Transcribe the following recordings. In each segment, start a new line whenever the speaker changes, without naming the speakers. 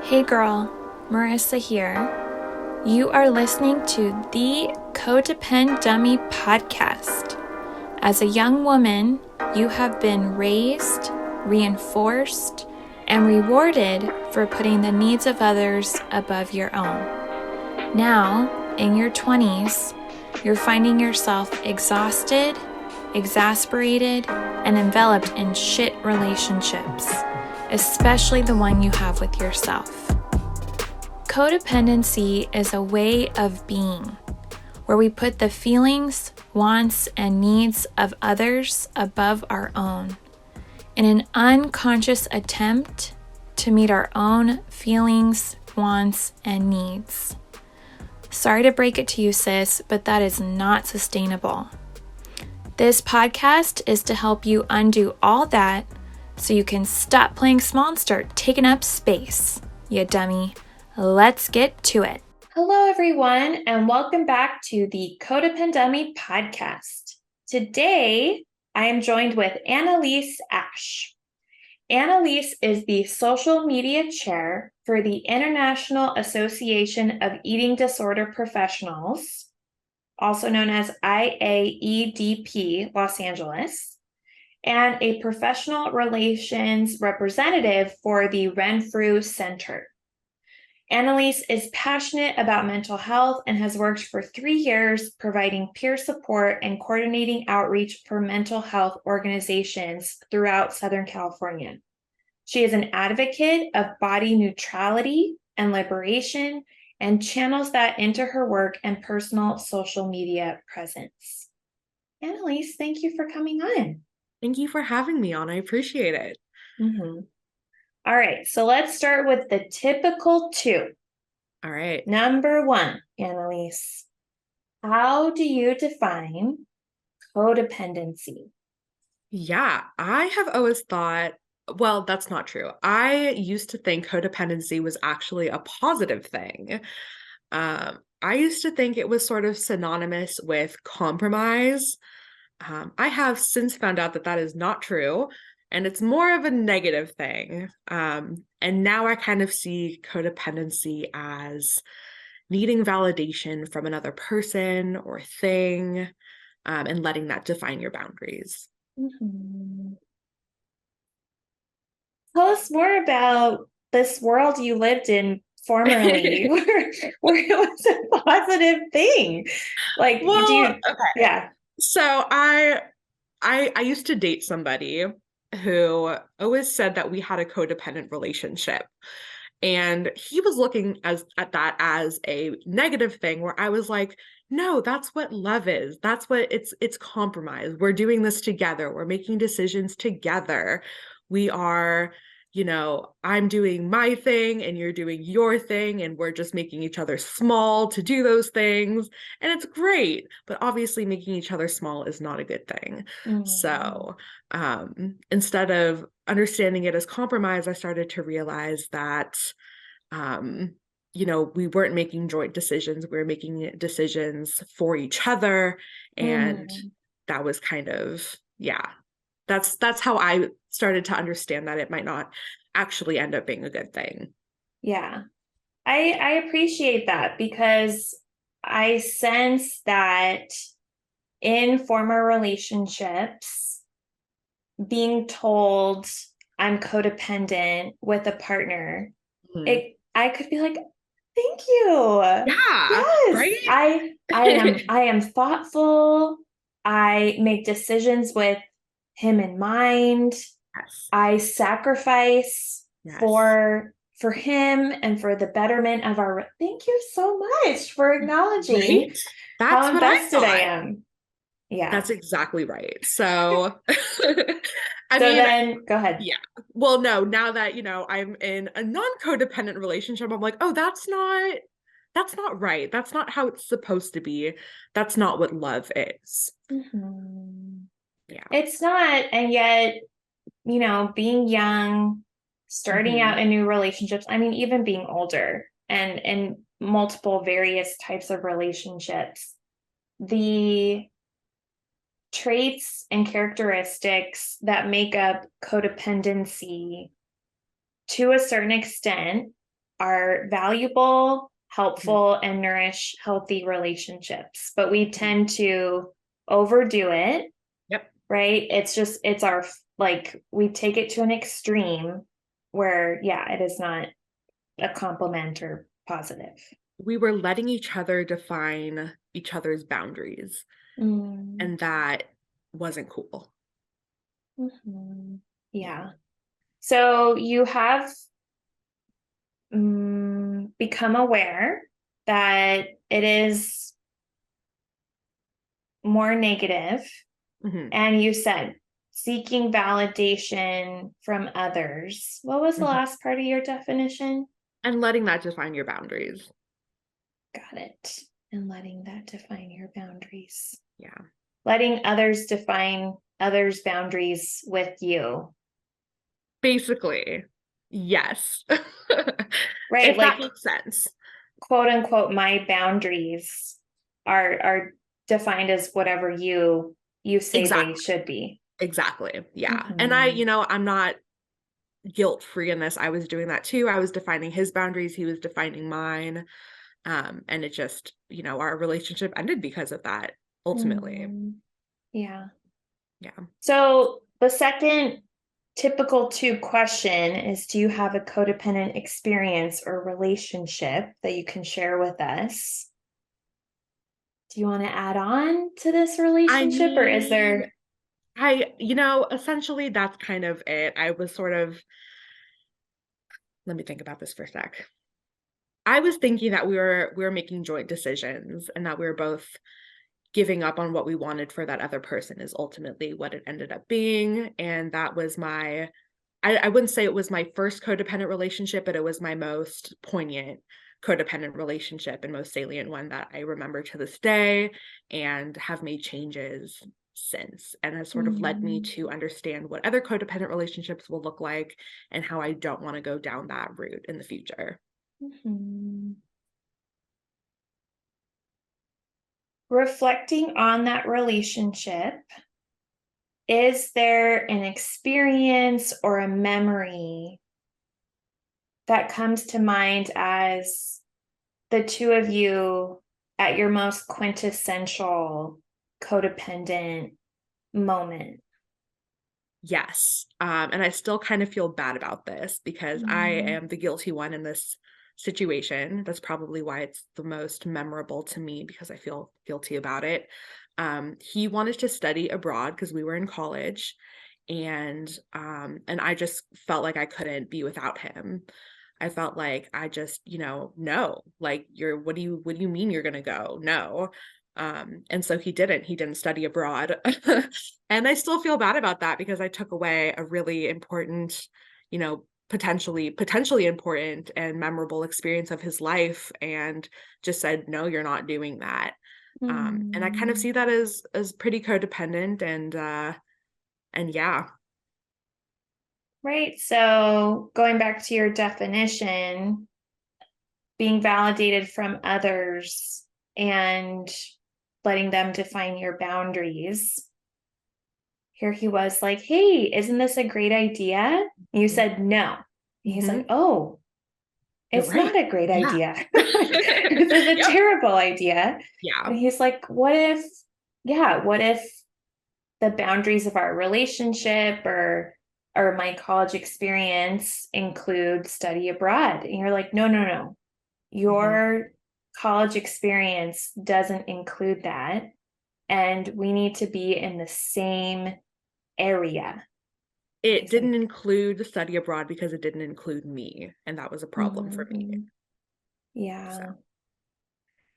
Hey girl, Marissa here. You are listening to the Codependent Dummy podcast. As a young woman, you have been raised, reinforced, and rewarded for putting the needs of others above your own. Now, in your 20s, you're finding yourself exhausted, exasperated, and enveloped in shit relationships, especially the one you have with yourself. Codependency is a way of being where we put the feelings, wants, and needs of others above our own in an unconscious attempt to meet our own feelings, wants, and needs. Sorry to break it to you, sis, but that is not sustainable. This podcast is to help you undo all that so you can stop playing small and start taking up space, you dummy. Let's get to it. Hello, everyone, and welcome back to the Codependent podcast. Today, I am joined with Annelise Asch. Annelise is the social media chair for the International Association of Eating Disorder Professionals, also known as IAEDP Los Angeles, and a professional relations representative for the Renfrew Center. Annelise is passionate about mental health and has worked for 3 years providing peer support and coordinating outreach for mental health organizations throughout Southern California. She is an advocate of body neutrality and liberation and channels that into her work and personal social media presence. Annelise, thank you for coming on.
Thank you for having me on. I appreciate it.
Mm-hmm. All right, so let's start with the typical 2.
All right.
Number 1, Annelise, how do you define codependency?
Yeah, I have always thought, well, that's not true. I used to think codependency was actually a positive thing. I used to think it was sort of synonymous with compromise. I have since found out that that is not true, and it's more of a negative thing. And now I kind of see codependency as needing validation from another person or thing, and letting that define your boundaries.
Mm-hmm. Tell us more about this world you lived in formerly where it was a positive thing. Like,
Well, okay.
yeah.
So I used to date somebody who always said that we had a codependent relationship. And he was looking at that as a negative thing where I was like, no, that's what love is. That's what it's compromise. We're doing this together. We're making decisions together. We are, I'm doing my thing and you're doing your thing, and we're just making each other small to do those things. And it's great. But obviously making each other small is not a good thing.
Mm-hmm.
So instead of understanding it as compromise, I started to realize that, we weren't making joint decisions. We were making decisions for each other. And that was kind of, yeah, that's how I started to understand that it might not actually end up being a good thing.
Yeah. I appreciate that because I sense that in former relationships, being told I'm codependent with a partner, I could be like, thank you.
Yeah,
yes,
right?
I am thoughtful. I make decisions with him in mind.
Yes.
I sacrifice
Yes.
for him and for the betterment of our. Thank you so much for acknowledging
Right? That's
how
what I
invested
thought.
I am. Yeah.
That's exactly right. So,
then go ahead.
Yeah. Well, no, now that, I'm in a non-codependent relationship, I'm like, oh, that's not right. That's not how it's supposed to be. That's not what love is.
Mm-hmm.
Yeah.
It's not. And yet, being young, starting out in new relationships, I mean, even being older and in multiple various types of relationships, the traits and characteristics that make up codependency to a certain extent are valuable, helpful, and nourish healthy relationships. But we tend to overdo it.
Yep.
Right? It's our, like, we take it to an extreme where, yeah, it is not a compliment or positive.
We were letting each other define each other's boundaries, and that wasn't cool.
Mhm.
Yeah.
Yeah. So you have become aware that it is more negative,
Mhm.
and you said seeking validation from others. What was the
Mhm.
last part of your definition?
And letting that define your boundaries.
Got it. And letting that define your boundaries.
Yeah.
Letting others define others' boundaries with you.
Basically, yes.
Right?
If that
Like,
makes sense.
quote unquote, my boundaries are defined as whatever you say they
Exactly.
should be.
Exactly. Yeah. And
Mhm.
I'm not guilt-free in this. I was doing that too. I was defining his boundaries, he was defining mine. And it just, our relationship ended because of that, ultimately.
Mhm. Yeah.
Yeah.
So the second typical two question is, do you have a codependent experience or relationship that you can share with us? Do you want to add on to this
I
relationship, or is
mean,
there?
essentially that's kind of it. I was sort of let me think about this for a sec. I was thinking that we were making joint decisions and that we were both giving up on what we wanted for that other person is ultimately what it ended up being. And that was I wouldn't say it was my first codependent relationship, but it was my most poignant codependent relationship and most salient one that I remember to this day and have made changes since, and has sort of led me
Mm,
to understand what other codependent relationships will look like and how I don't want to go down that route in the future.
mhm. Reflecting on that relationship, is there an experience or a memory that comes to mind as the two of you at your most quintessential codependent moment?
Yes. And I still kind of feel bad about this because I
Mm,
am the guilty one in this situation. That's probably why it's the most memorable to me because I feel guilty about it. He wanted to study abroad because we were in college, and I just felt like I couldn't be without him. I felt like I just, no, like what do you mean you're gonna go? No. And so he didn't study abroad. And I still feel bad about that because I took away a really important, potentially important and memorable experience of his life and just said, no, you're not doing that. And I kind of
mm.
see that as pretty codependent and yeah.
Right. So going back to your definition, being validated from others and letting them define your boundaries. Here he was like, hey, isn't this a great idea? You said no. And he's like,
Mm-hmm.
oh,
You're
it's
right.
not a great
Yeah.
idea. This is a
Yep.
terrible idea.
Yeah.
And he's like, what if the boundaries of our relationship or my college experience include study abroad? And you're like, no, no, no.
Mhm.
Your college experience doesn't include that. And we need to be in the same area.
It
He's like,
didn't include the study abroad because it didn't include me, and that was a problem for me.
"Mhm,
So,
yeah."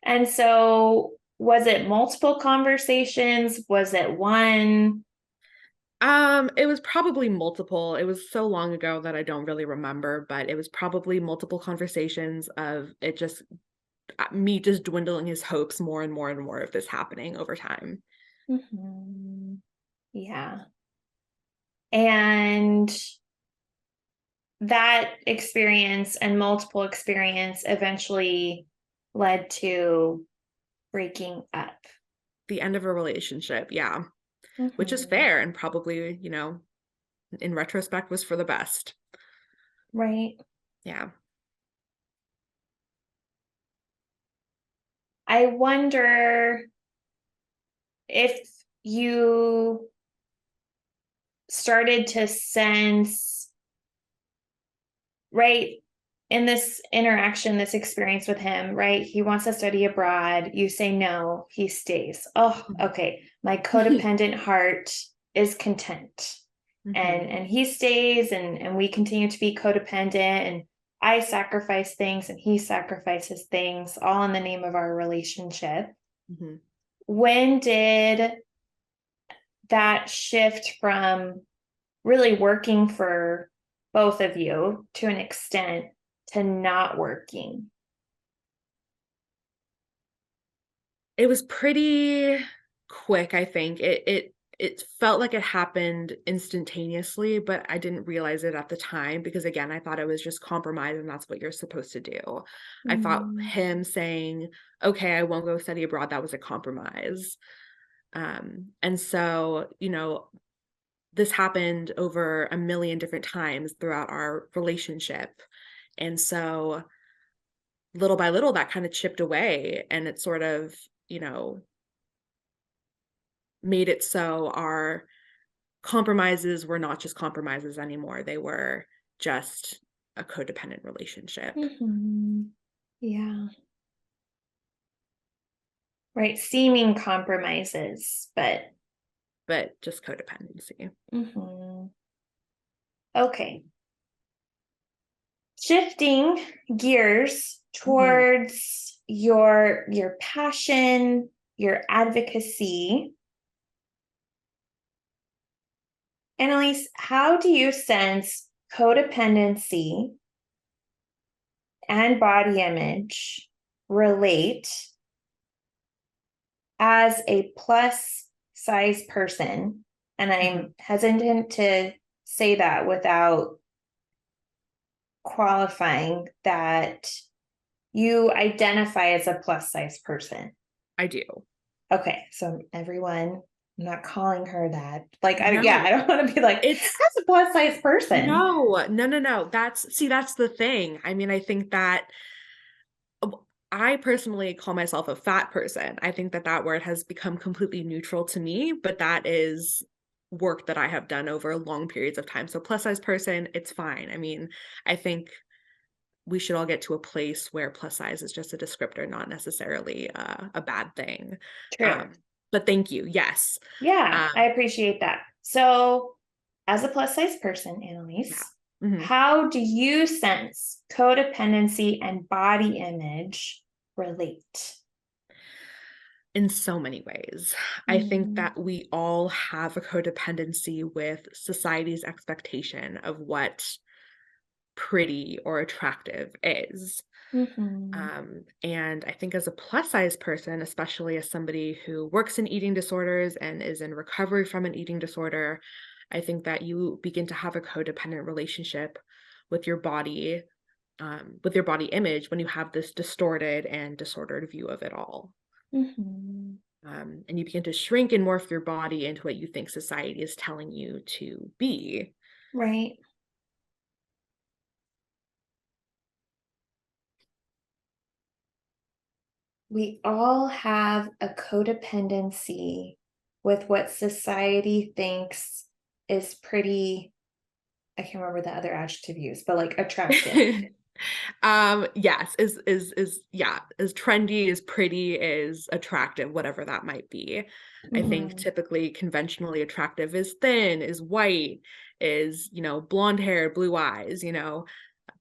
And so, was it multiple conversations? Was it one?
it was probably multiple. It was so long ago that I don't really remember, but it was probably multiple conversations of it just me just dwindling his hopes more and more and more of this happening over time.
Mhm, yeah. And that experience and multiple experience eventually led to breaking up.
The end of a relationship, yeah, which is
Mhm.
fair and probably, in retrospect was for the best.
Right.
Yeah.
I wonder if you started to sense, right, in this interaction, this experience with him, right? He wants to study abroad. You say no, he stays. Oh, okay. My codependent heart is content. And he stays, and we continue to be codependent, and I sacrifice things and he sacrifices things, all in the name of our relationship. When did that shift from really working for both of you to an extent to not working?
It was pretty quick, I think. It felt like it happened instantaneously, but I didn't realize it at the time because again, I thought it was just compromise and that's what you're supposed to do. I thought him saying, "Okay, I won't go study abroad," that was a compromise. And so, this happened over a million different times throughout our relationship. And so little by little that kind of chipped away and it sort of, you know, made it so our compromises were not just compromises anymore. They were just a codependent relationship.
Yeah. Right. Seeming compromises, but
Just codependency.
Okay. Shifting gears towards your passion, your advocacy. Annelise, how do you sense codependency and body image relate as a plus size person? And I'm hesitant to say that without qualifying that you identify as a plus size person.
I do.
Okay, so everyone, I'm not calling her that. Like, I
No,
don't want to be like,
it's
that's a plus size person.
No. That's the thing. I mean, I think that I personally call myself a fat person. I think that that word has become completely neutral to me, but that is work that I have done over long periods of time. So plus size person, it's fine. I mean, I think we should all get to a place where plus size is just a descriptor, not necessarily a bad thing.
True.
But thank you. Yes.
Yeah, I appreciate that. So, as a plus size person, Annelise, how do you sense codependency and body image relate?
In so many ways. I think that we all have a codependency with society's expectation of what pretty or attractive is. And I think as a plus size person, especially as somebody who works in eating disorders and is in recovery from an eating disorder, I think that you begin to have a codependent relationship with your body, with your body image when you have this distorted and disordered view of it all. And you begin to shrink and morph your body into what you think society is telling you to be.
Right. We all have a codependency with what society thinks is pretty, I can't remember the other adjective used, but like attractive.
Yes, is yeah, as trendy, as pretty, as attractive, whatever that might be. I think typically conventionally attractive is thin, is white, is, blonde hair, blue eyes,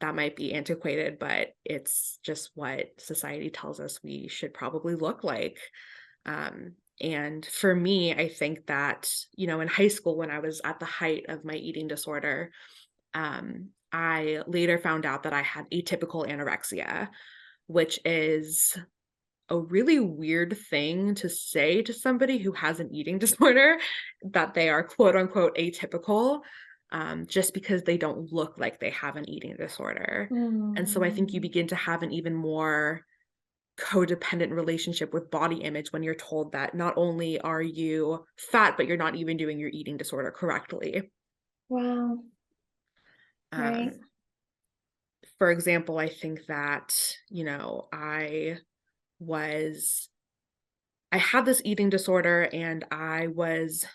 that might be antiquated, but it's just what society tells us we should probably look like. And for me, I think that, in high school, when I was at the height of my eating disorder, I later found out that I had atypical anorexia, which is a really weird thing to say to somebody who has an eating disorder, that they are quote unquote atypical, just because they don't look like they have an eating disorder. And so I think you begin to have an even more codependent relationship with body image when you're told that not only are you fat, but you're not even doing your eating disorder correctly.
Wow. Right.
For example, I think that, I was I had this eating disorder, and I was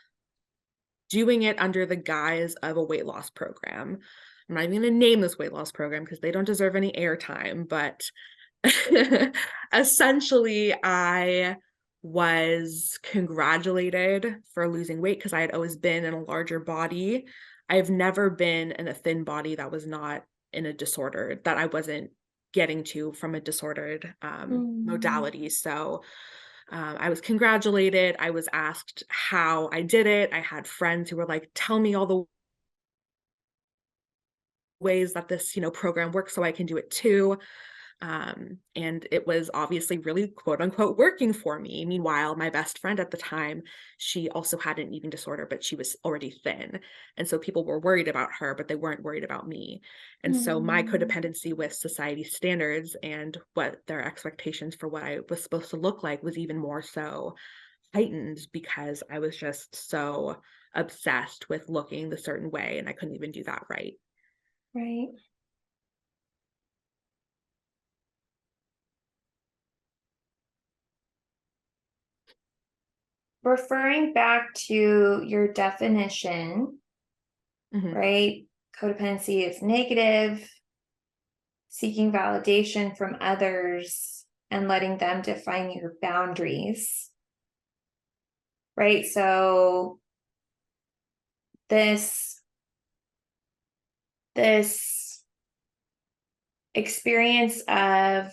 doing it under the guise of a weight loss program. I'm not even going to name this weight loss program because they don't deserve any airtime, but essentially, I was congratulated for losing weight because I had always been in a larger body. I've never been in a thin body that was not in a disorder, that I wasn't getting to from a disordered modality. So I was congratulated. I was asked how I did it. I had friends who were like, tell me all the ways that this, program works so I can do it too. And it was obviously really quote unquote working for me. Meanwhile, my best friend at the time, she also had an eating disorder, but she was already thin. And so people were worried about her, but they weren't worried about me. And so my codependency with society standards and what their expectations for what I was supposed to look like was even more so heightened because I was just so obsessed with looking the certain way, and I couldn't even do that right.
Right. Referring back to your definition, right? Codependency is negative, seeking validation from others and letting them define your boundaries, right? So this experience of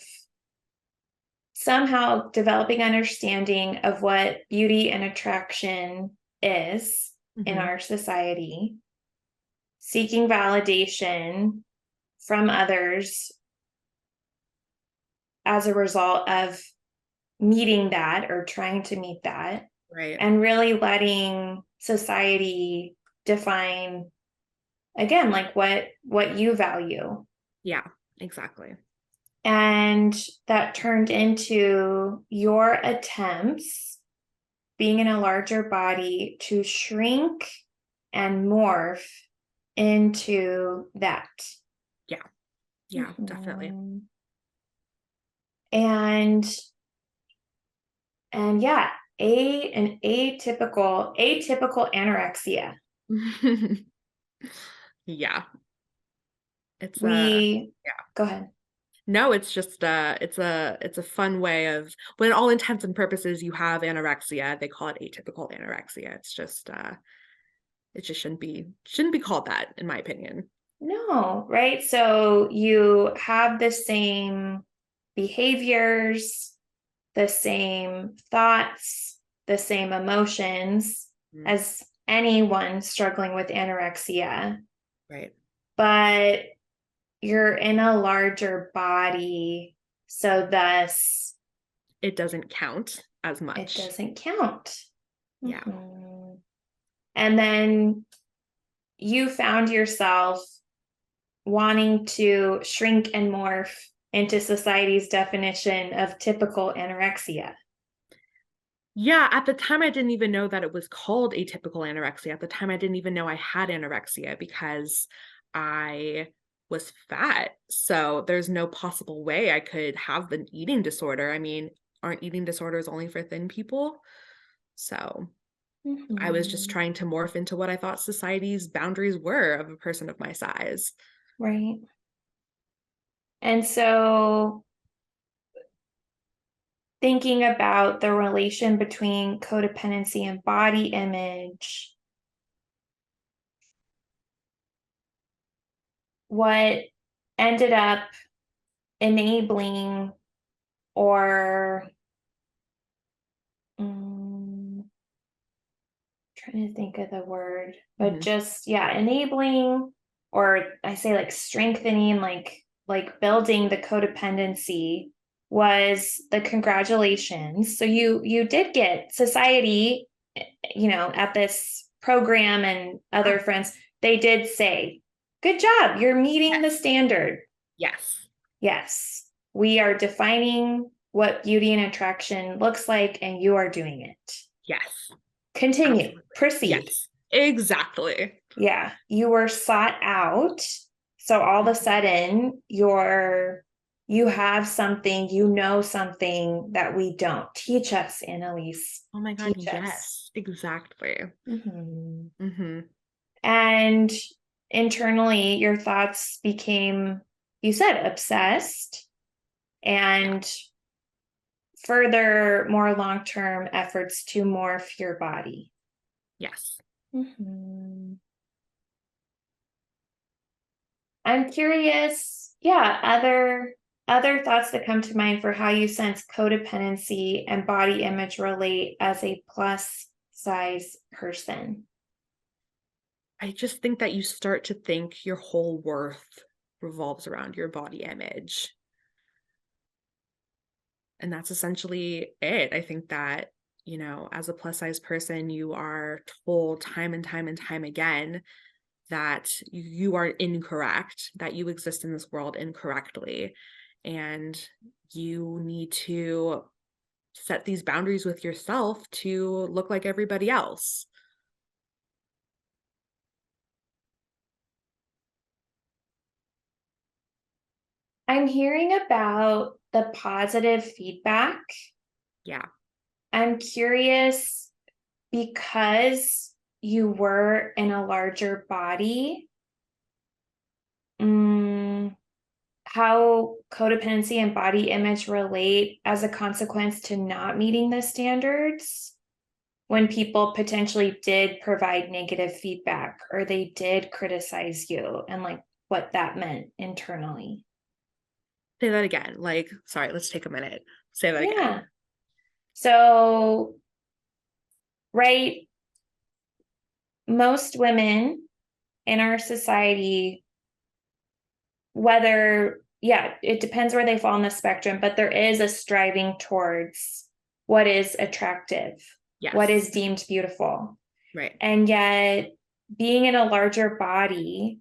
somehow developing understanding of what beauty and attraction is in our society, seeking validation from others as a result of meeting that or trying to meet that,
Right.
and really letting society define again like what you value.
Yeah, exactly.
And that turned into your attempts, being in a larger body, to shrink and morph into that.
Yeah, definitely.
And yeah, an atypical anorexia.
Yeah. It's
Go ahead.
No, it's just it's a fun way of, when all intents and purposes you have anorexia, they call it atypical anorexia. It's just it just shouldn't be called that, in my opinion.
No, right? So you have the same behaviors, the same thoughts, the same emotions as anyone struggling with anorexia.
Right.
But you're in a larger body, so thus
it doesn't count as much.
It doesn't count.
Yeah.
And then you found yourself wanting to shrink and morph into society's definition of typical anorexia.
Yeah, at the time I didn't even know that it was called atypical anorexia. At the time I didn't even know I had anorexia because I was fat. So there's no possible way I could have an eating disorder. I mean, aren't eating disorders only for thin people? So I was just trying to morph into what I thought society's boundaries were of a person of my size.
Right. And so thinking about the relation between codependency and body image, what ended up enabling or trying to think of the word, but just enabling, or I say like strengthening, like building the codependency was the congratulations. So you did get society, at this program and other friends, they did say, good job, you're meeting the standard. Yes, we are defining what beauty and attraction looks like, and you are doing it.
Yes.
Continue.
Absolutely.
Proceed.
Yes, exactly.
Yeah, you were sought out. So all of a sudden, your
you have something, you know something that we don't. Teach us, Annelise.
Oh my God,
Teach us.
yes, exactly.
Mhm.
Mm-hmm.
And internally, your thoughts became, you said, obsessed,
Yeah.
and further, more long-term efforts to morph your body.
Yes.
Mhm. I'm curious, yeah, other thoughts that come to mind for how you sense codependency and body image relate as a plus size person.
I just think that you start to think your whole worth revolves around your body image. And that's essentially it. I think that, as a plus size person, you are told time and time and time again that you are incorrect, that you exist in this world incorrectly. And you need to set these boundaries with yourself to look like everybody else.
I'm hearing about the positive feedback.
Yeah.
I'm curious because you were in a larger body, how codependency and body image relate as a consequence to not meeting the standards when people potentially did provide negative feedback or they did criticize you, and like what that meant internally.
Say that again. Like, sorry, let's take a minute. Say that
Yeah.
again.
So, right, most women in our society, whether, yeah, it depends where they fall on the spectrum, but there is a striving towards what is attractive, what
Yes.
is deemed beautiful.
Right.
And yet, being in a larger body,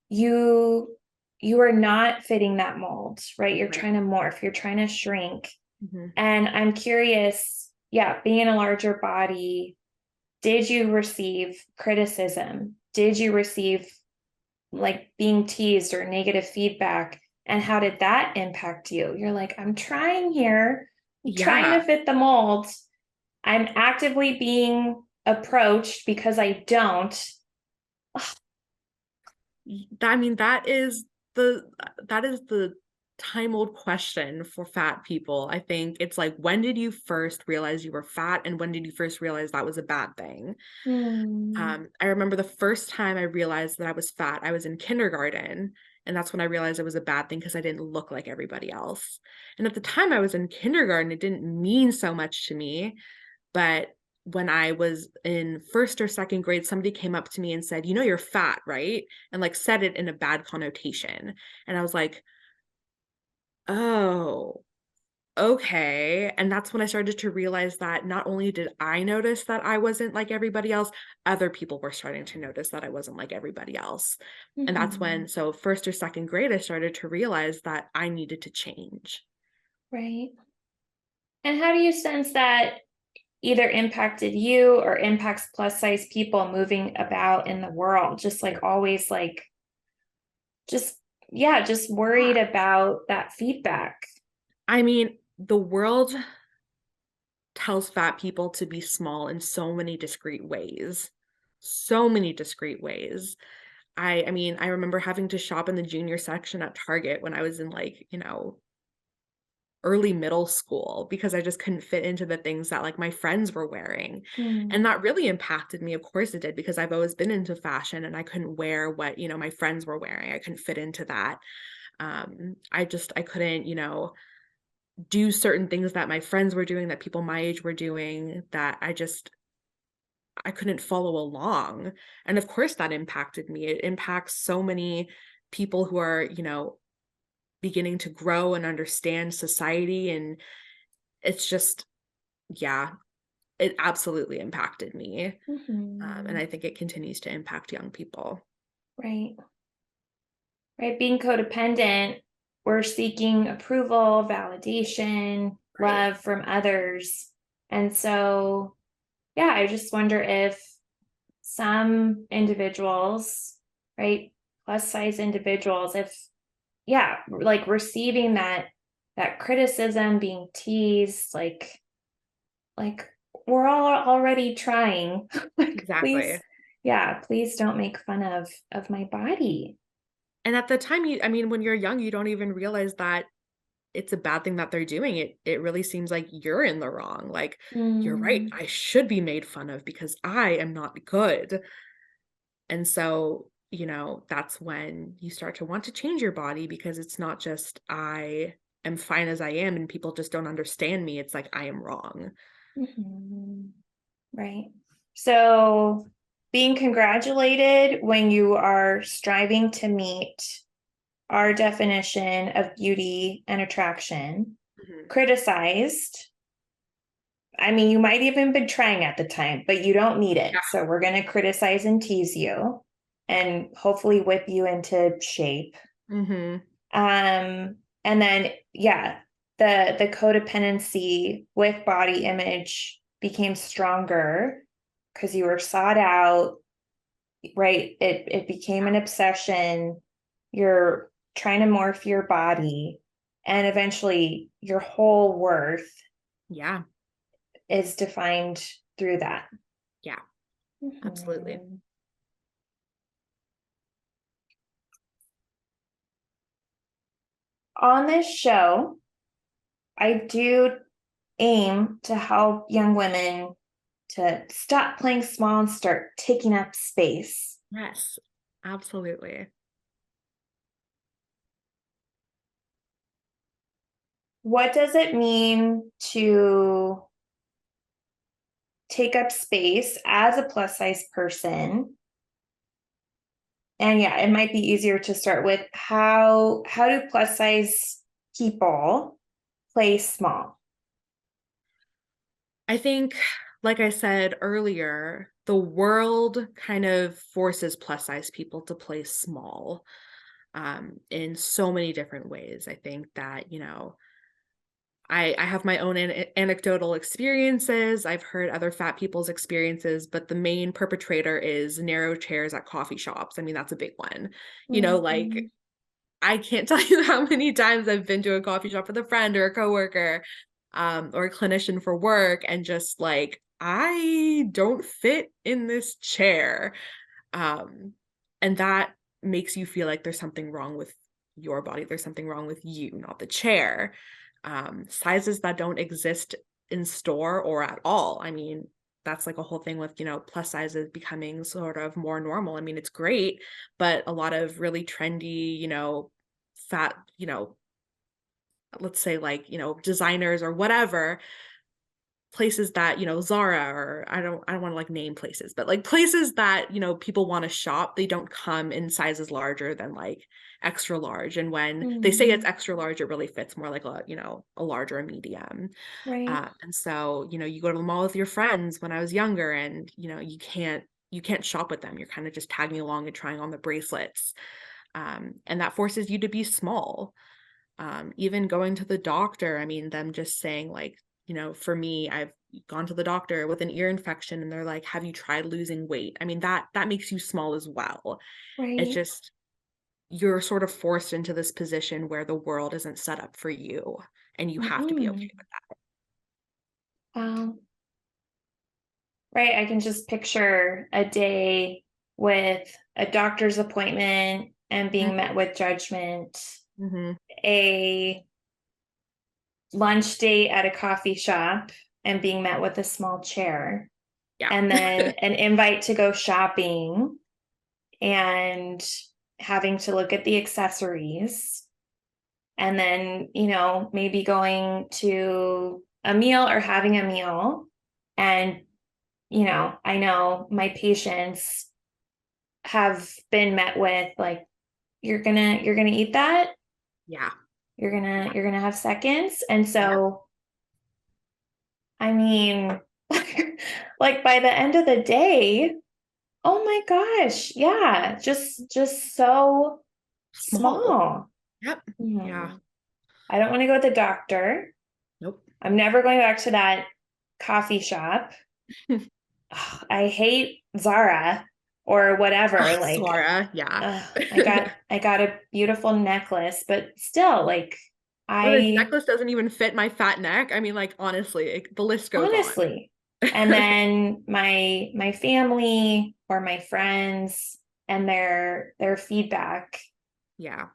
you you are not fitting that mold, right? You're
Right.
trying to morph, you're trying to shrink.
Hmm.
And I'm curious, yeah, being in a larger body, did you receive criticism? Did you receive like being teased or negative feedback? And how did that impact you? You're like, I'm trying here, I'm trying to
Yeah.
fit the mold. I'm actively being approached because I don't.
I mean, that is the time old question for fat people. I think it's like, when did you first realize you were fat, and when did you first realize that was a bad thing?
Hmm.
I remember the first time I realized that I was fat, I was in kindergarten, and that's when I realized it was a bad thing because I didn't look like everybody else. And at the time I was in kindergarten, it didn't mean so much to me, but when I was in first or second grade, somebody came up to me and said, "You're fat, right?" And like said it in a bad connotation. And I was like, "Oh, okay." And that's when I started to realize that not only did I notice that I wasn't like everybody else, other people were starting to notice that I wasn't like everybody else. And that's
Mhm.
when, so first or second grade, I started to realize that I needed to change.
Right. And how do you sense that either impacted you or impacts plus size people moving about in the world? Just like always, like, just, yeah, just worried
Yeah.
about that feedback.
I mean, the world tells fat people to be small in so many discrete ways. So many discrete ways. I mean, I remember having to shop in the junior section at Target when I was in like, early middle school because I just couldn't fit into the things that like my friends were wearing.
Hmm.
And that really impacted me. Of course it did, because I've always been into fashion and I couldn't wear what, my friends were wearing. I couldn't fit into that. I couldn't, do certain things that my friends were doing, that people my age were doing, that I couldn't follow along. And of course that impacted me. It impacts so many people who are, beginning to grow and understand society. And it's just, yeah, it absolutely impacted me. And
Hmm.
I think it continues to impact young people.
Right. Right. Being codependent, we're seeking approval, validation,
Right.
love from others. And so, yeah, I just wonder if some individuals, right, plus size individuals, if yeah, like receiving that criticism, being teased, like we're all already trying. Like,
Exactly.
please, yeah, please don't make fun of my body.
And at the time, when you're young, you don't even realize that it's a bad thing that they're doing. It really seems like you're in the wrong. Like, you're right.
Mm,
I should be made fun of because I am not good. And so, that's when you start to want to change your body because it's not just I am fine as I am and people just don't understand me. It's like I am wrong.
mhm. Right. So being congratulated when you are striving to meet our definition of beauty and attraction,
Mhm.
criticized. I mean, you might even been trying at the time, but you don't need it.
Yeah.
So we're going to criticize and tease you and hopefully whip you into shape.
Mhm.
And then, yeah, the codependency with body image became stronger because you were sought out, right? It became an obsession. You're trying to morph your body, and eventually your whole worth
Yeah.
is defined through that.
Yeah. Absolutely.
Mhm. On this show, I do aim to help young women to stop playing small and start taking up space.
Yes. Absolutely.
What does it mean to take up space as a plus size person? And yeah, it might be easier to start with how do plus size people play small?
I think, like I said earlier, the world kind of forces plus size people to play small in so many different ways. I think that, I have my own anecdotal experiences. I've heard other fat people's experiences, but the main perpetrator is narrow chairs at coffee shops. I mean, that's a big one. Like
Mhm.
I can't tell you how many times I've been to a coffee shop with a friend or a coworker, or a clinician for work, and just like, I don't fit in this chair. Um, and that makes you feel like there's something wrong with your body. There's something wrong with you, not the chair. Sizes that don't exist in store or at all. I mean, that's like a whole thing with, plus sizes becoming sort of more normal. I mean, it's great, but a lot of really trendy, fat, let's say like, designers or whatever, places that, Zara, or I don't want to like name places, but like places that, people want to shop, they don't come in sizes larger than like extra large. And when they say it's
Mhm.
extra large, it really fits more like a large or a medium.
Right.
And so, you go to the mall with your friends when I was younger and, you can't shop with them. You're kind of just tagging along and trying on the bracelets. And that forces you to be small. Even going to the doctor, I mean, them just saying like, for me, I've gone to the doctor with an ear infection and they're like, have you tried losing weight? I mean, that makes you small as well. It's
Right.
just, you're sort of forced into this position where the world isn't set up for you and you have to be okay
Mhm.
with that.
Wow. Right. I can just picture a day with a doctor's appointment and being met with judgment,
Mm-hmm.
a lunch date at a coffee shop and being met with a small chair,
Yeah.
and then an invite to go shopping and having to look at the accessories, and then, maybe going to a meal or having a meal. And, I know my patients have been met with like, you're gonna eat that,
Yeah. Yeah.
you're gonna have seconds. And
Yep.
so, I mean, like by the end of the day, oh my gosh, yeah, just so
Small.
small.
Yep. Yeah.
Mhm. I don't want to go to the doctor.
Nope.
I'm never going back to that coffee shop. Ugh, I hate Zara. or whatever.
Oh,
Like,
Swara, yeah.
I got a beautiful necklace, but still, like,
Or the
I
necklace doesn't even fit my fat neck. I mean, like, honestly, the list goes on.
honestly, and then my family or my friends and their feedback,
Yeah.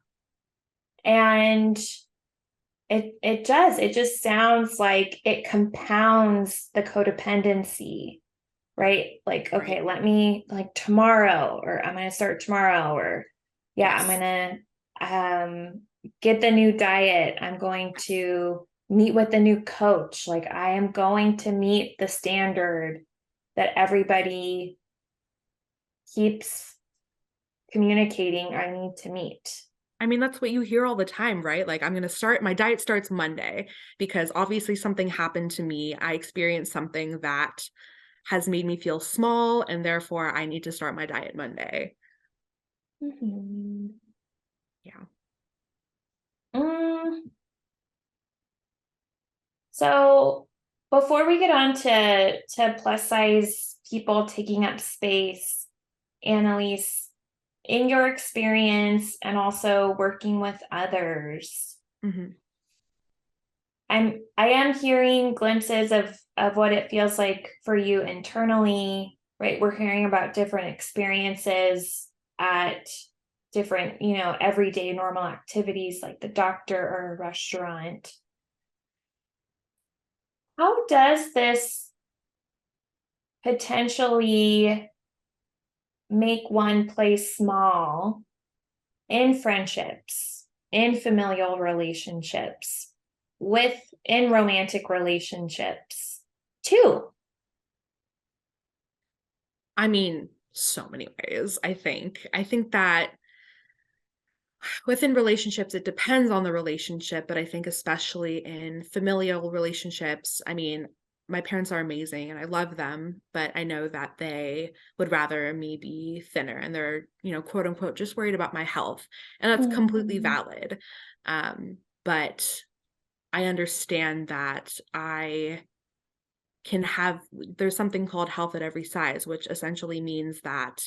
and it does, it just sounds like it compounds the codependency, right? Like, okay,
Right.
let me, like, tomorrow, or I'm going to start tomorrow, or yeah, I'm
Yes.
going to get the new diet. I'm going to meet with the new coach. Like, I am going to meet the standard that everybody keeps communicating I need to meet.
I mean, that's what you hear all the time, right? Like, my diet starts Monday because obviously something happened to me. I experienced something that has made me feel small, and therefore I need to start my diet Monday.
Mm-hmm.
Yeah.
So before we get on to plus size people taking up space, Annelise, in your experience and also working with others,
Mm-hmm.
I am hearing glimpses of what it feels like for you internally, right? We're hearing about different experiences at different, everyday normal activities like the doctor or a restaurant. How does this potentially make one play small in friendships, in familial relationships, in romantic relationships too?
I mean, so many ways, I think. I think that within relationships, it depends on the relationship, but I think especially in familial relationships, I mean, my parents are amazing and I love them, but I know that they would rather me be thinner and they're, quote unquote, just worried about my health. And that's completely
Mhm.
valid. But I understand that there's something called health at every size, which essentially means that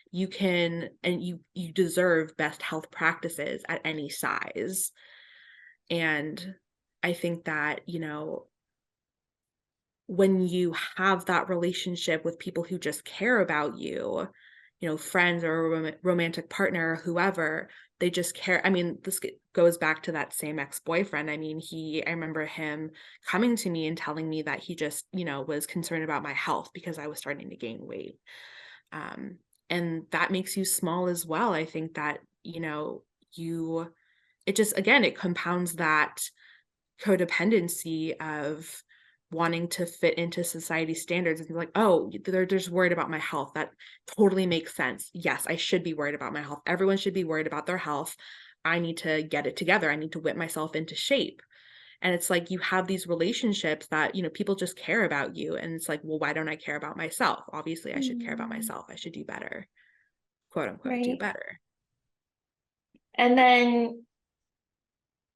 you can and you deserve best health practices at any size. And I think that, when you have that relationship with people who just care about you, friends or a romantic partner, whoever, they just care. I mean, goes back to that same ex-boyfriend. I mean, I remember him coming to me and telling me that he just, was concerned about my health because I was starting to gain weight. Um, and that makes you small as well. I think that, it just, again, it compounds that codependency of wanting to fit into society standards and be like, oh, they're just worried about my health. That totally makes sense. Yes, I should be worried about my health. Everyone should be worried about their health. I need to get it together. I need to whip myself into shape. And it's like you have these relationships that, people just care about you. And it's like, well, why don't I care about myself? Obviously, I should care about
Mm,
myself. I should do better, quote unquote, do
right.
better.
And then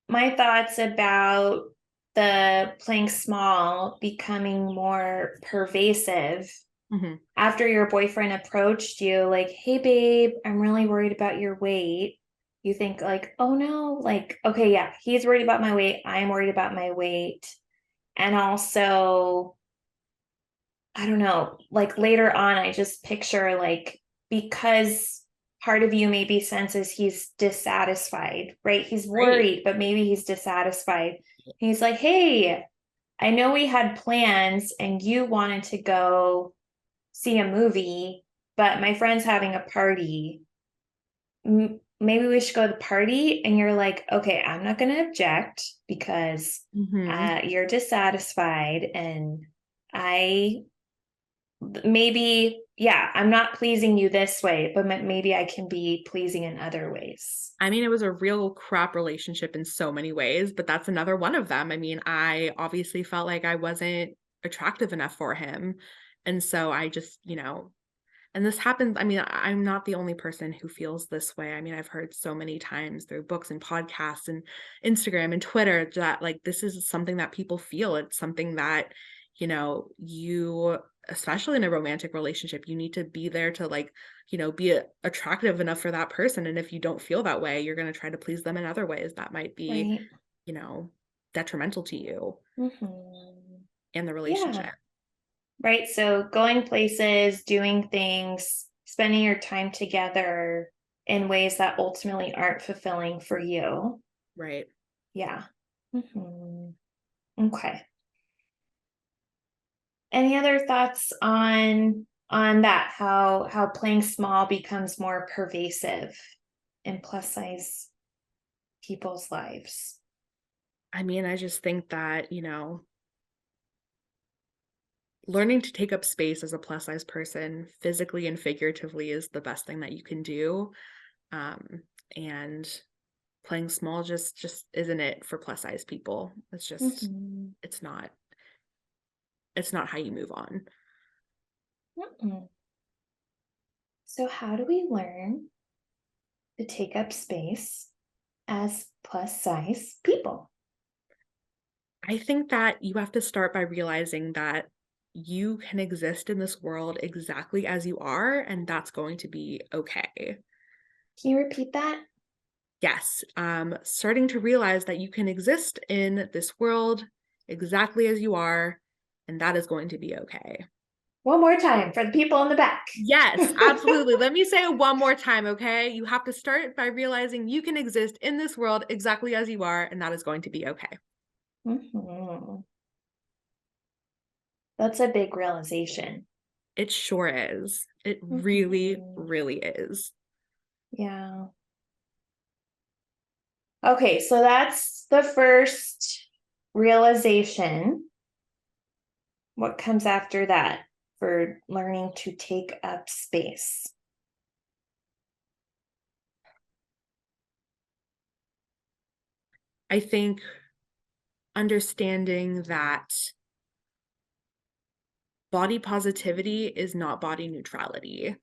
my thoughts about the playing small becoming more pervasive
Hmm.
after your boyfriend approached you, like, hey, babe, I'm really worried about your weight. You think, like, oh no, like, okay, yeah, he's worried about my weight. I'm worried about my weight. And also, I don't know, like later on, I just picture, like, because part of you maybe senses he's dissatisfied, right? He's
Right.
worried, but maybe he's dissatisfied. He's like, hey, I know we had plans and you wanted to go see a movie, but my friend's having a party. Maybe we should go to the party. And you're like, okay, I'm not going to object because
Hmm.
you're dissatisfied. And I maybe, yeah, I'm not pleasing you this way, but maybe I can be pleasing in other ways.
I mean, it was a real crap relationship in so many ways, but that's another one of them. I mean, I obviously felt like I wasn't attractive enough for him. And so I just, and this happens. I mean, I'm not the only person who feels this way. I mean, I've heard so many times through books and podcasts and Instagram and Twitter that like this is something that people feel. It's something that, you especially in a romantic relationship, you need to be there to like, be attractive enough for that person. And if you don't feel that way, you're going to try to please them in other ways that might be,
Right.
detrimental to you and the
Yeah.
relationship.
Right. So going places, doing things, spending your time together in ways that ultimately aren't fulfilling for you.
Right.
Yeah. Okay. Any other thoughts on that? How playing small becomes more pervasive in plus size people's lives?
I mean, I just think that, learning to take up space as a plus size person, physically and figuratively, is the best thing that you can do. And playing small just isn't it for plus size people. It's just it's not how you move on.
So how do we learn to take up space as plus size people?
I think that you have to start by realizing that you can exist in this world exactly as you are, and that's going to be okay.
Can you repeat that?
Yes, starting to realize that you can exist in this world exactly as you are, and that is going to be okay.
One more time for the people in the back.
Yes, absolutely. Let me say it one more time, okay? You have to start by realizing you can exist in this world exactly as you are, and that is going to be okay.
That's a big realization.
It sure is. It really, really is.
Yeah. Okay, so that's the first realization. What comes after that for learning to take up space?
I think understanding that body positivity is not body neutrality.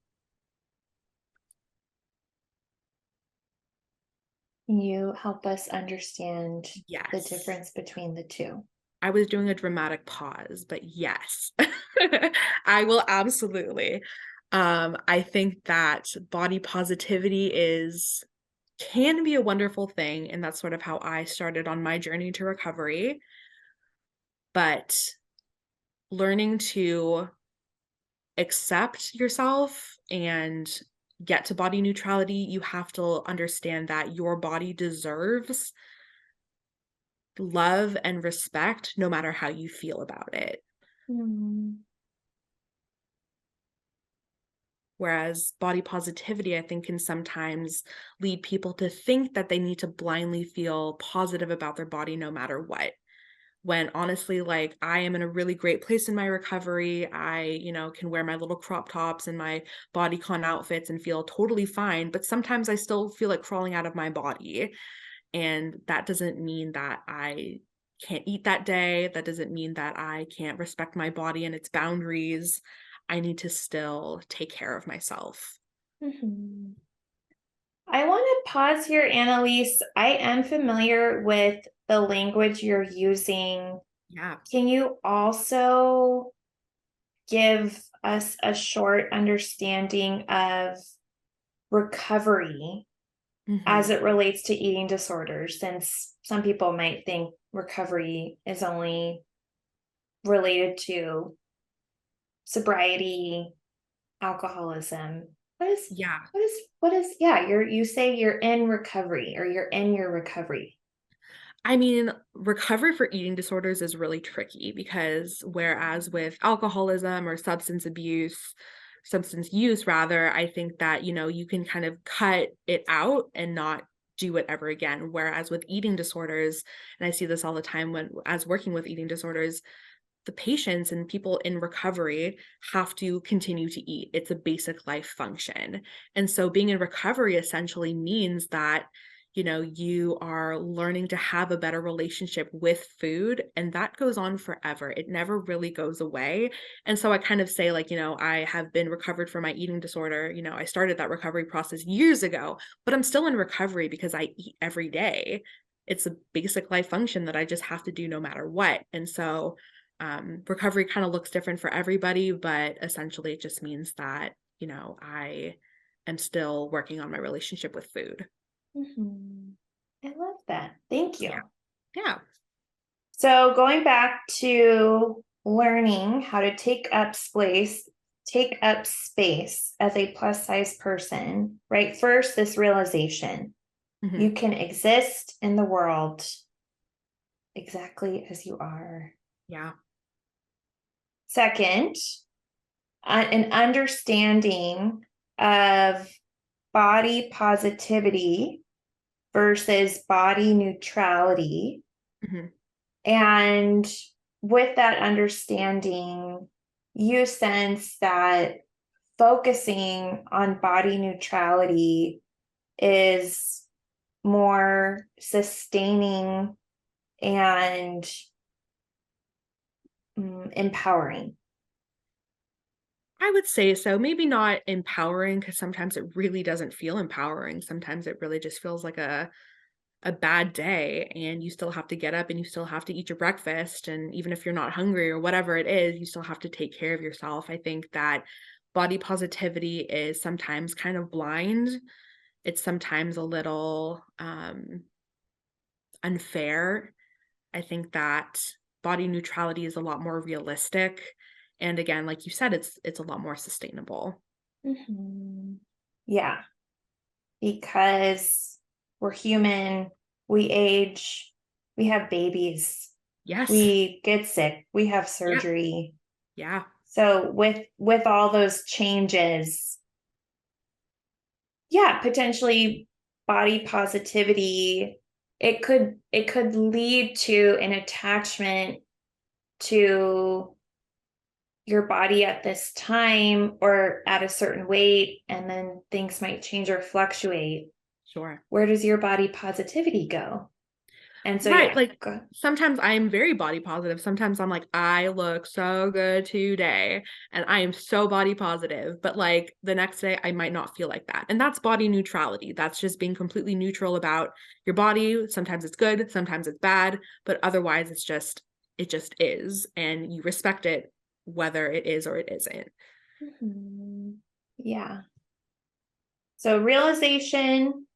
Can you help us understand the
Yes.
difference between the two?
I was doing a dramatic pause, but yes, I will absolutely. I think that body positivity can be a wonderful thing, and that's sort of how I started on my journey to recovery. But learning to accept yourself and get to body neutrality, you have to understand that your body deserves love and respect no matter how you feel about it. Whereas body positivity, I think, can sometimes lead people to think that they need to blindly feel positive about their body no matter what. When honestly, like, I am in a really great place in my recovery. I, can wear my little crop tops and my bodycon outfits and feel totally fine. But sometimes I still feel like crawling out of my body. And that doesn't mean that I can't eat that day. That doesn't mean that I can't respect my body and its boundaries. I need to still take care of myself.
I want to pause here, Annelise. I am familiar with the language you're using.
Yeah.
Can you also give us a short understanding of recovery as it relates to eating disorders, since some people might think recovery is only related to sobriety, alcoholism?
Yeah.
You say you're in recovery, or you're in your recovery.
I mean, recovery for eating disorders is really tricky because whereas with alcoholism or substance use rather, I think that, you can kind of cut it out and not do it ever again. Whereas with eating disorders, and I see this all the time as working with eating disorders, the patients and people in recovery have to continue to eat. It's a basic life function. And so being in recovery essentially means that, you are learning to have a better relationship with food, and that goes on forever. It never really goes away. And so I kind of say, like, I have been recovered from my eating disorder. I started that recovery process years ago, but I'm still in recovery because I eat every day. It's a basic life function that I just have to do no matter what. And so Recovery kind of looks different for everybody, but essentially it just means that, I am still working on my relationship with food.
I love that. Thank you.
Yeah.
So going back to learning how to take up space as a plus size person, right? First, this realization, you can exist in the world exactly as you are.
Yeah.
Second, an understanding of body positivity versus body neutrality. And with that understanding, you sense that focusing on body neutrality is more sustaining and empowering.
I would say so. Maybe not empowering, because sometimes it really doesn't feel empowering. Sometimes it really just feels like a bad day, and you still have to get up and you still have to eat your breakfast. And even if you're not hungry or whatever it is, you still have to take care of yourself. I think that body positivity is sometimes kind of blind. It's sometimes a little unfair. I think that body neutrality is a lot more realistic. And again, like you said, it's a lot more sustainable.
Yeah, because we're human, we age, we have babies,
Yes.
we get sick, we have
Yep.
surgery.
Yeah.
So with all those changes, potentially body positivity, it could lead to an attachment to your body at this time or at a certain weight, and then things might change or fluctuate.
Sure.
Where does your body positivity go? And so
Right, like sometimes I'm very body positive. Sometimes I'm like, I look so good today, and I am so body positive. But like the next day, I might not feel like that. And that's body neutrality. That's just being completely neutral about your body. Sometimes it's good, sometimes it's bad, but otherwise it just is. And you respect it, whether it is or it isn't.
Yeah. So realization,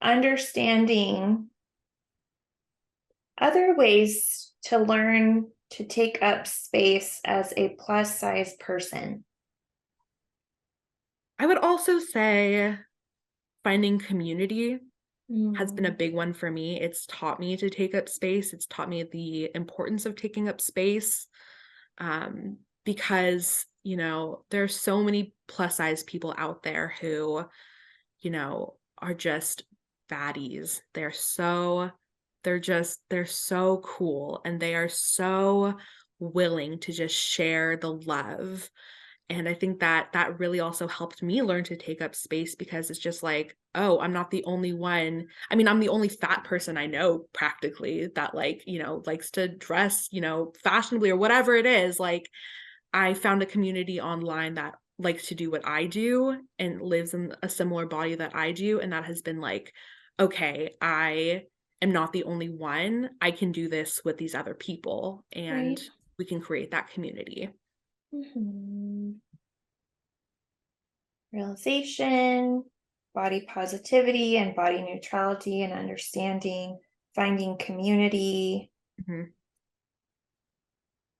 understanding, other ways to learn to take up space as a plus size person.
I would also say finding community has been a big one for me. It's taught me to take up space. It's taught me the importance of taking up space, because, there's so many plus size people out there who, are just baddies. They're so cool, and they are so willing to just share the love. And I think that that really also helped me learn to take up space, because it's just like, oh, I'm not the only one. I mean, I'm the only fat person I know practically that likes to dress, fashionably or whatever it is. Like, I found a community online that likes to do what I do and lives in a similar body that I do. And that has been like, okay, I am not the only one. I can do this with these other people, and we can create that community.
Realization, body positivity and body neutrality and understanding, finding community.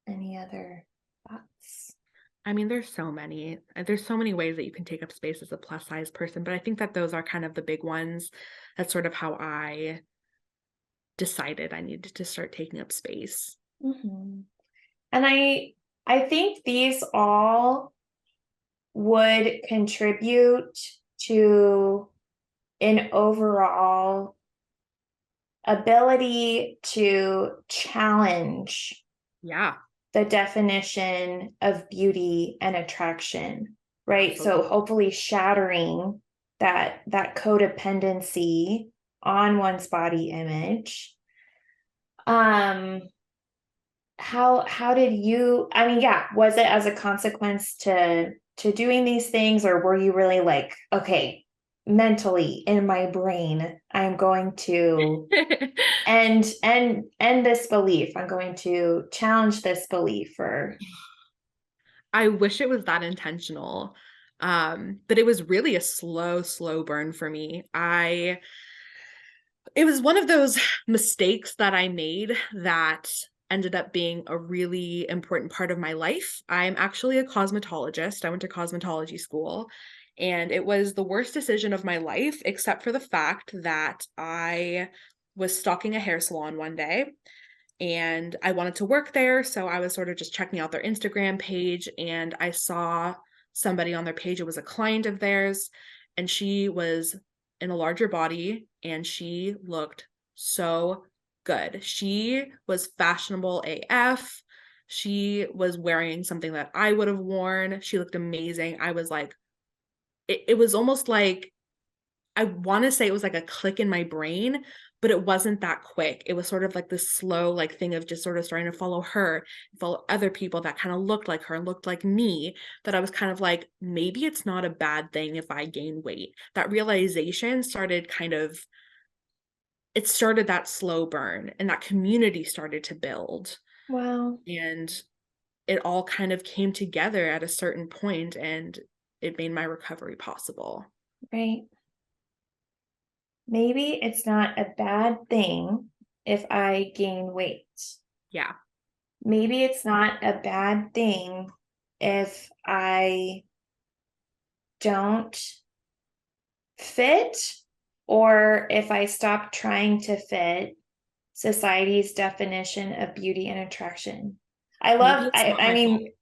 Any other thoughts?
I mean, there's so many ways that you can take up space as a plus size person, but I think that those are kind of the big ones. That's sort of how I decided I needed to start taking up space.
And I think these all would contribute to an overall ability to challenge the definition of beauty and attraction, right?
Absolutely.
So hopefully shattering that codependency on one's body image. How did you, I mean, was it as a consequence to doing these things, or were you really like, okay, mentally in my brain, I'm going to end this belief. I'm going to challenge this belief, or
I wish it was that intentional. But it was really a slow burn for me. It was one of those mistakes that I made that ended up being a really important part of my life. I'm actually a cosmetologist. I went to cosmetology school, and it was the worst decision of my life, except for the fact that I was stalking a hair salon one day and I wanted to work there. So I was sort of just checking out their Instagram page, and I saw somebody on their page. It was a client of theirs, and she was in a larger body and she looked so good. She was fashionable AF. She was wearing something that I would have worn. She looked amazing. I was like, it was almost like, I want to say it was like a click in my brain, but it wasn't that quick. It was sort of like this slow like thing of just sort of starting to follow her, follow other people that kind of looked like her and looked like me, that I was kind of like, maybe it's not a bad thing if I gain weight. That realization started it started that slow burn, and that community started to build.
wow,
And it all kind of came together at a certain point, and it made my recovery possible.
right? Maybe it's not a bad thing if I gain weight.
Yeah.
Maybe it's not a bad thing if I don't fit, or if I stop trying to fit society's definition of beauty and attraction.
Maybe it's not
I
my fault.
mean,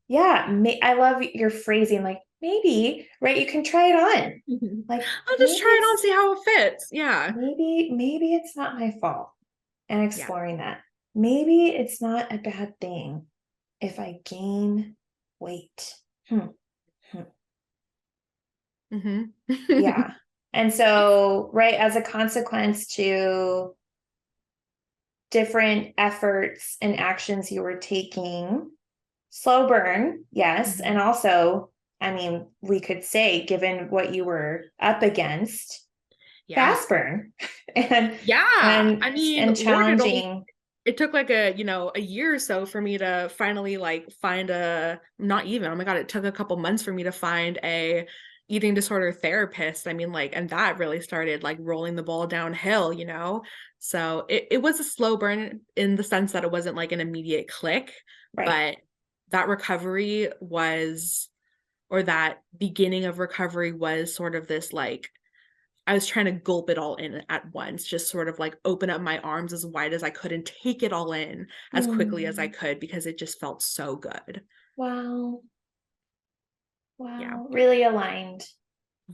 yeah, I love your phrasing, like maybe, right? You can try it on. Like
I'll just
maybe
try it on, see how it fits. Yeah.
maybe it's not my fault, and
Yeah.
exploring that. Maybe it's not a bad thing if I gain weight. Hmm.
Hmm.
Yeah. And so, right, as a consequence to different efforts and actions you were taking, slow burn, yes. And also, I mean, we could say, given what you were up against,
Yeah.
fast burn and
Yeah. I mean, Lord,
challenging.
it took like a year or so for me to finally like find not even, oh my God, it took a couple months for me to find a eating disorder therapist. I mean, like, and that really started like rolling the ball downhill. So it was a slow burn in the sense that it wasn't like an immediate click,
Right.
but that recovery was, or that beginning of recovery was sort of this like, I was trying to gulp it all in at once, just sort of like open up my arms as wide as I could and take it all in as quickly as I could, because it just felt so good.
Wow.
Yeah,
Wow. Really aligned.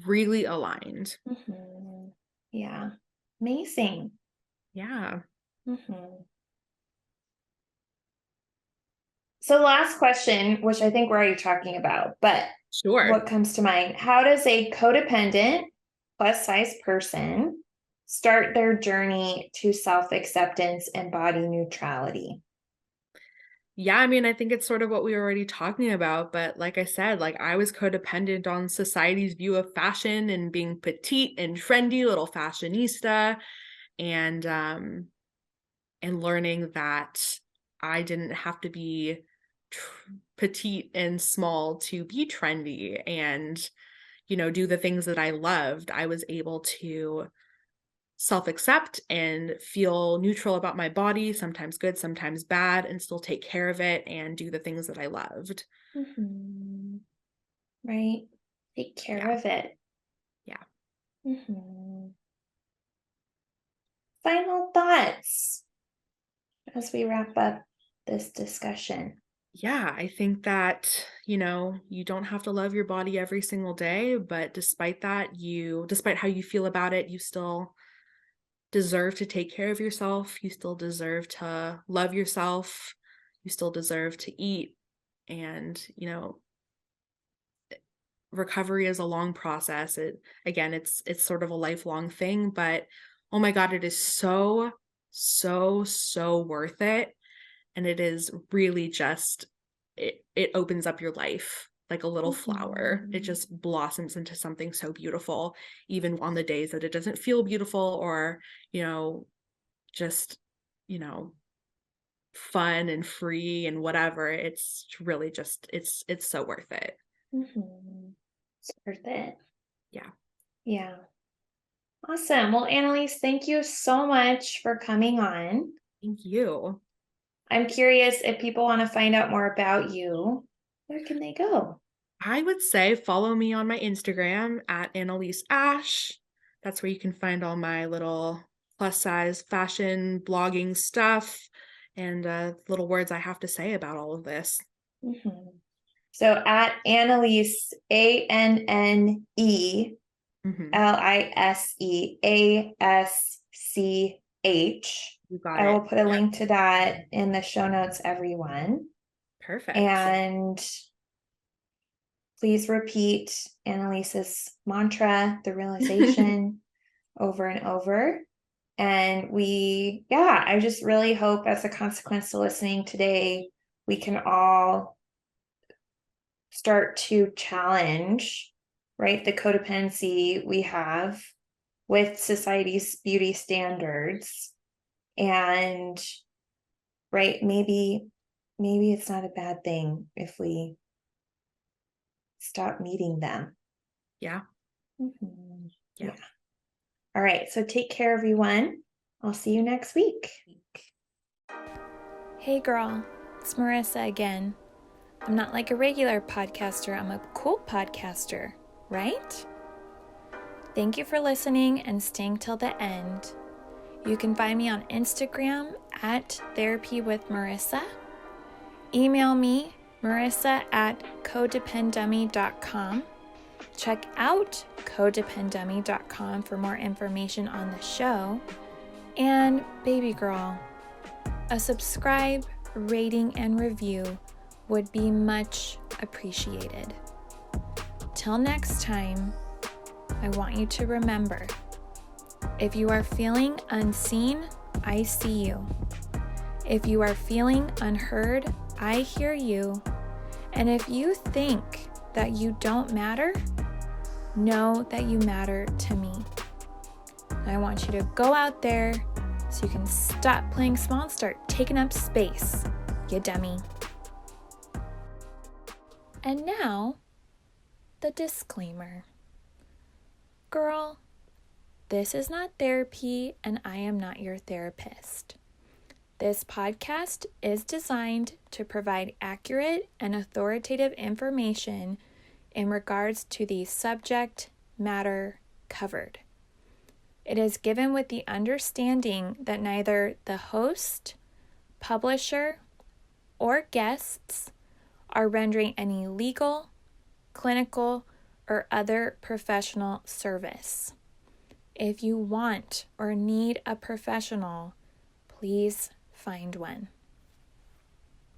really aligned.
Yeah. Amazing.
Yeah,
So, last question, which I think we're already talking about, but
sure.
what comes to mind? How does a codependent plus size person start their journey to self acceptance and body neutrality?
Yeah, I mean, I think it's sort of what we were already talking about, but like I said, like I was codependent on society's view of fashion and being petite and trendy, little fashionista, and learning that I didn't have to be petite and small to be trendy and, do the things that I loved. I was able to self accept and feel neutral about my body, sometimes good, sometimes bad, and still take care of it and do the things that I loved.
Right. Take care
Yeah.
of it.
Yeah.
Final thoughts as we wrap up this discussion.
Yeah, I think that, you don't have to love your body every single day, but despite that, despite how you feel about it, you still deserve to take care of yourself. You still deserve to love yourself. You still deserve to eat. And, recovery is a long process. It's sort of a lifelong thing, but oh my God, it is so, so, so worth it. And it is really just, it opens up your life like a little flower. It just blossoms into something so beautiful, even on the days that it doesn't feel beautiful or, just, fun and free and whatever. It's really just, it's so worth it.
It's worth it.
Yeah.
Yeah. Awesome. Well, Annelise, thank you so much for coming on.
Thank you.
I'm curious, if people want to find out more about you, where can they go?
I would say follow me on my Instagram at Annelise Asch. That's where you can find all my little plus size fashion blogging stuff and little words I have to say about all of this.
So at Annelise, ANNELISEASCH.
You got
I
it.
will put a link to that in the show notes, everyone.
Perfect.
And please repeat Annelise's mantra, the realization, over and over. And I just really hope, as a consequence to listening today, we can all start to challenge, right, the codependency we have with society's beauty standards. And right, maybe it's not a bad thing if we stop meeting them.
Yeah.
Yeah. All right. So take care, everyone. I'll see you next week.
Hey girl, it's Marissa again. I'm not like a regular podcaster, I'm a cool podcaster, right? Thank you for listening and staying till the end. You can find me on Instagram at Therapy with Marissa. Email me, marissa@codependummy.com. Check out codependummy.com for more information on the show. And baby girl, a subscribe, rating, and review would be much appreciated. Till next time, I want you to remember, if you are feeling unseen, I see you. If you are feeling unheard, I hear you. And if you think that you don't matter, know that you matter to me. I want you to go out there so you can stop playing small and start taking up space, you dummy. And now, the disclaimer. Girl, this is not therapy and I am not your therapist. This podcast is designed to provide accurate and authoritative information in regards to the subject matter covered. It is given with the understanding that neither the host, publisher, or guests are rendering any legal, clinical, or other professional service. If you want or need a professional, please find one.